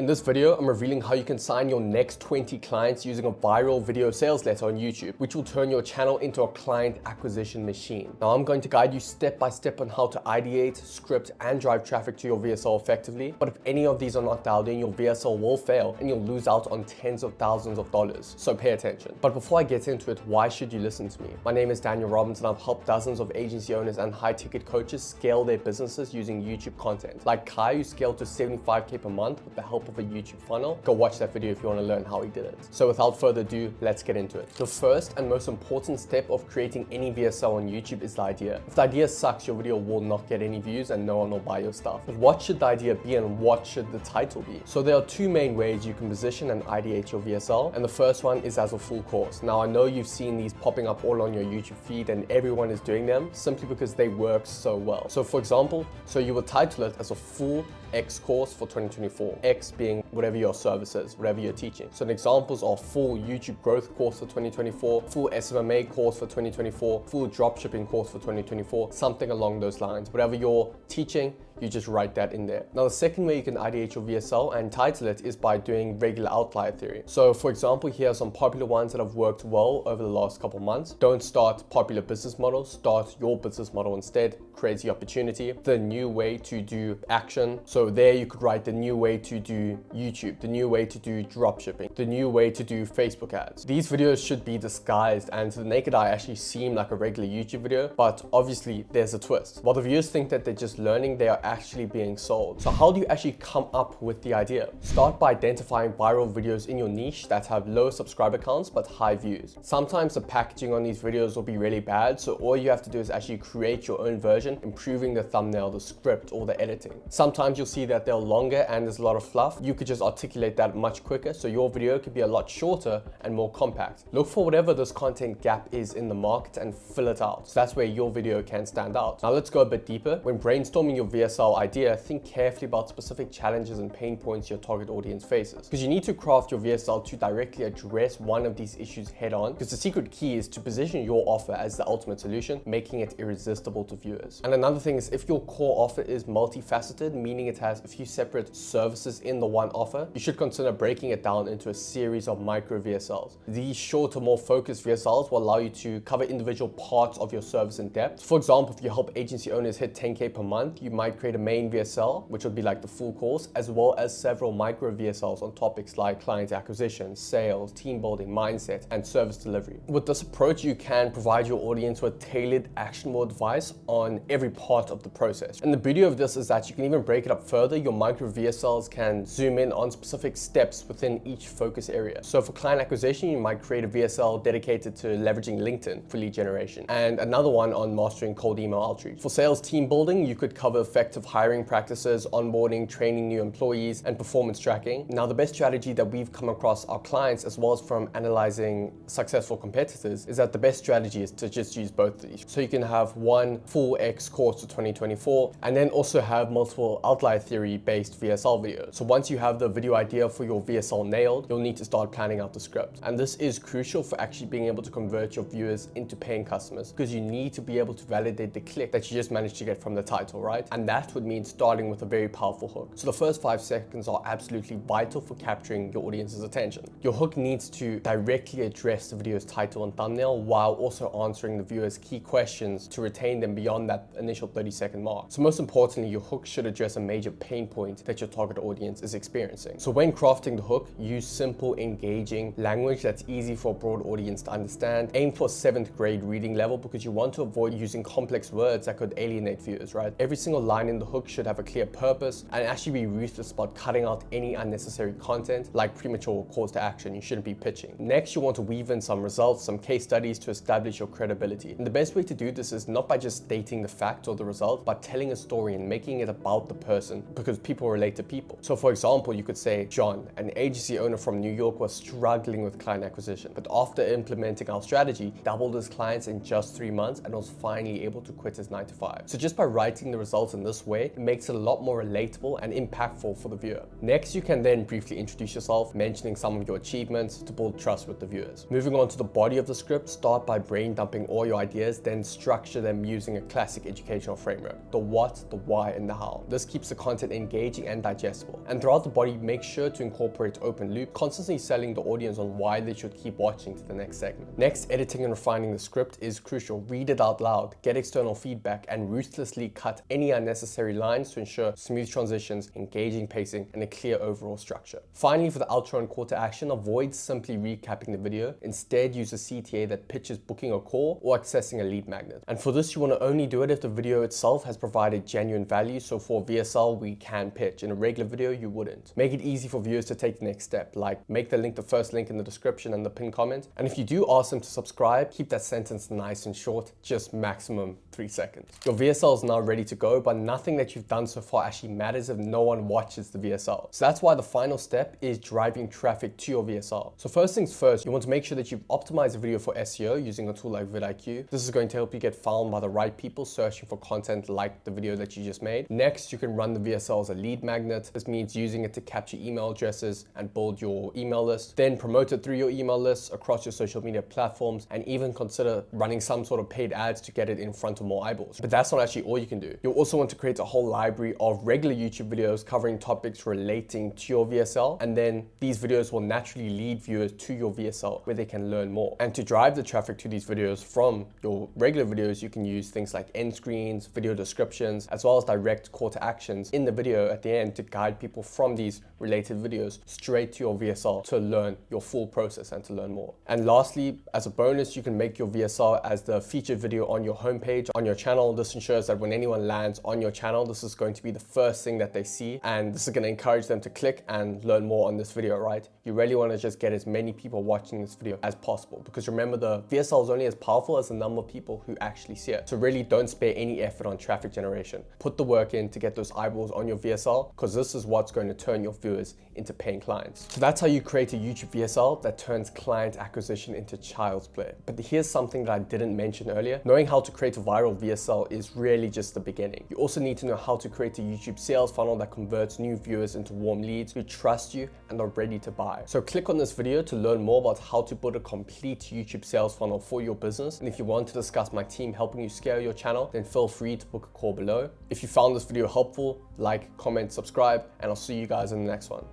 In this video, I'm revealing how you can sign your next 20 clients using a viral video sales letter on YouTube, which will turn your channel into a client acquisition machine. Now, I'm going to guide you step by step on how to ideate, script, and drive traffic to your VSL effectively. But if any of these are not dialed in, your VSL will fail and you'll lose out on tens of thousands of dollars. So pay attention. But before I get into it, why should you listen to me? My name is Daniel Robbins and I've helped dozens of agency owners and high-ticket coaches scale their businesses using YouTube content. Like Kai, who scaled to 75K per month with the help of a YouTube funnel. Go watch that video if you want to learn how he did it. So without further ado, let's get into it. The first and most important step of creating any VSL on YouTube is the idea. If the idea sucks, your video will not get any views and no one will buy your stuff. But what should the idea be and what should the title be? So there are two main ways you can position and ideate your VSL, and the first one is as a full course. Now I know you've seen these popping up all on your YouTube feed and everyone is doing them simply because they work so well. So for example, you would title it as a full X course for 2024. X being whatever your service is, whatever you're teaching. So examples are full YouTube growth course for 2024, full SMMA course for 2024, full dropshipping course for 2024, something along those lines. Whatever you're teaching, you just write that in there. Now, the second way you can ideate your VSL and title it is by doing regular outlier theory. So for example, here are some popular ones that have worked well over the last couple months. Don't start popular business models, start your business model instead. Crazy opportunity. The new way to do action. So there you could write the new way to do YouTube, the new way to do dropshipping, the new way to do Facebook ads. These videos should be disguised and to the naked eye actually seem like a regular YouTube video, but obviously there's a twist. While the viewers think that they're just learning, they are actually being sold. So how do you actually come up with the idea? Start by identifying viral videos in your niche that have low subscriber counts but high views. Sometimes the packaging on these videos will be really bad, so all you have to do is actually create your own version, improving the thumbnail, the script, or the editing. Sometimes you'll see that they're longer and there's a lot of fluff. You could just articulate that much quicker, so your video could be a lot shorter and more compact. Look for whatever this content gap is in the market and fill it out. So that's where your video can stand out. Now let's go a bit deeper. When brainstorming your VSL idea, think carefully about specific challenges and pain points your target audience faces, because you need to craft your VSL to directly address one of these issues head on, because the secret key is to position your offer as the ultimate solution, making it irresistible to viewers. And another thing is, if your core offer is multifaceted, meaning it has a few separate services in the one offer, you should consider breaking it down into a series of micro VSLs. These shorter, more focused VSLs will allow you to cover individual parts of your service in depth. For example, if you help agency owners hit 10K per month, you might create a main VSL, which would be like the full course, as well as several micro VSLs on topics like client acquisition, sales, team building, mindset, and service delivery. With this approach, you can provide your audience with tailored, actionable advice on every part of the process. And the beauty of this is that you can even break it up further. Your micro VSLs can zoom in on specific steps within each focus area. So for client acquisition, you might create a VSL dedicated to leveraging LinkedIn for lead generation, and another one on mastering cold email outreach. For sales team building, you could cover effective hiring practices, onboarding, training new employees, and performance tracking. Now, the best strategy that we've come across our clients, as well as from analyzing successful competitors, is that the best strategy is to just use both of these. So you can have one full X course for 2024, and then also have multiple outlier theory based VSL videos. So once you have the video idea for your VSL nailed, you'll need to start planning out the script. And this is crucial for actually being able to convert your viewers into paying customers, because you need to be able to validate the click that you just managed to get from the title, right? And that would mean starting with a very powerful hook. So the first 5 seconds are absolutely vital for capturing your audience's attention. Your hook needs to directly address the video's title and thumbnail while also answering the viewer's key questions to retain them beyond that initial 30-second mark. So most importantly, your hook should address a major pain point that your target audience is experiencing. So when crafting the hook, use simple, engaging language that's easy for a broad audience to understand. Aim for 7th grade reading level, because you want to avoid using complex words that could alienate viewers, right? Every single line in the hook should have a clear purpose and actually be ruthless about cutting out any unnecessary content like premature calls to action you shouldn't be pitching. Next, you want to weave in some results, some case studies to establish your credibility. And the best way to do this is not by just stating the fact or the result, but telling a story and making it about the person, because people relate to people. So for example, you could say, John, an agency owner from New York, was struggling with client acquisition, but after implementing our strategy, doubled his clients in just 3 months and was finally able to quit his 9 to 5. So just by writing the results in this this way, it makes it a lot more relatable and impactful for the viewer. Next, you can then briefly introduce yourself, mentioning some of your achievements to build trust with the viewers. Moving on to the body of the script, start by brain dumping all your ideas, then structure them using a classic educational framework: the what, the why, and the how. This keeps the content engaging and digestible. And throughout the body, make sure to incorporate open loop, constantly selling the audience on why they should keep watching to the next segment. Next, editing and refining the script is crucial. Read it out loud, get external feedback, and ruthlessly cut any unnecessary lines to ensure smooth transitions, engaging pacing, and a clear overall structure. Finally, for the outro and call to action, avoid simply recapping the video. Instead, use a CTA that pitches booking a call or accessing a lead magnet. And for this, you want to only do it if the video itself has provided genuine value. So for VSL, we can pitch. In a regular video, you wouldn't. Make it easy for viewers to take the next step, like make the link the first link in the description and the pinned comment. And if you do ask them to subscribe, keep that sentence nice and short, just maximum 3 seconds. Your VSL is now ready to go, but nothing that you've done so far actually matters if no one watches the VSL. So that's why the final step is driving traffic to your VSL. So first things first, you want to make sure that you've optimized the video for SEO using a tool like vidIQ. This is going to help you get found by the right people searching for content like the video that you just made. Next, you can run the VSL as a lead magnet. This means using it to capture email addresses and build your email list. Then promote it through your email list across your social media platforms, and even consider running some sort of paid ads to get it in front of more eyeballs. But that's not actually all you can do. You'll also want to create a whole library of regular YouTube videos covering topics relating to your VSL, and then these videos will naturally lead viewers to your VSL where they can learn more. And to drive the traffic to these videos from your regular videos, you can use things like end screens, video descriptions, as well as direct call to actions in the video at the end to guide people from these related videos straight to your VSL to learn your full process and to learn more. And lastly, as a bonus, you can make your VSL as the featured video on your homepage on your channel. This ensures that when anyone lands on your channel, this is going to be the first thing that they see, and this is going to encourage them to click and learn more on this video, right? You really want to just get as many people watching this video as possible, because remember, the VSL is only as powerful as the number of people who actually see it. So really don't spare any effort on traffic generation. Put the work in to get those eyeballs on your VSL, because this is what's going to turn your viewers into paying clients. So that's how you create a YouTube VSL that turns client acquisition into child's play. But here's something that I didn't mention earlier. Knowing how to create a viral VSL is really just the beginning. You also need to know how to create a YouTube sales funnel that converts new viewers into warm leads who trust you and are ready to buy. So click on this video to learn more about how to build a complete YouTube sales funnel for your business. And if you want to discuss my team helping you scale your channel, then feel free to book a call below. If you found this video helpful, like, comment, subscribe, and I'll see you guys in the next one.